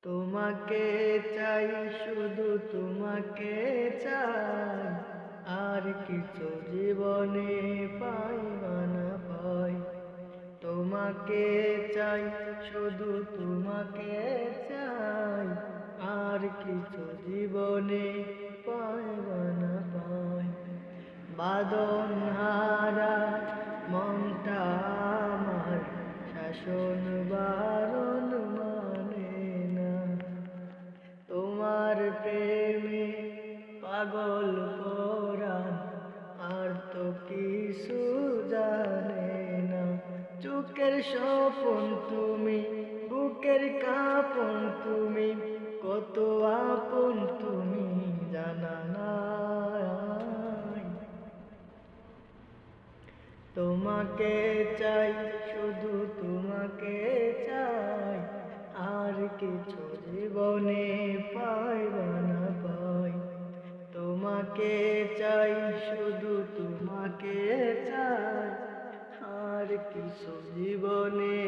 তোমাকে চাই, শুধু তোমাকে চাই, আর কিছু জীবনে পাইবা না পাই। তোমাকে চাই, শুধু তোমাকে চাই, আর কিছু জীবনে পাইবা না পাই। বাঁধন হারা মনটা আমার শাসন বারণ মানে না। তোমার প্রেমে পাগল পরাণ আর তো কিছু জানে না। চোখের স্বপন তুমি, বুকের কাঁপন তুমি, কত আপন তুমি জানা নাই। তোমাকে চাই, শুধু তোমাকে চাই, আর কিছু জীবনে পাইবা না পাই। তোমাকে চাই, শুধু তোমাকে চাই, আর কিছু জীবনে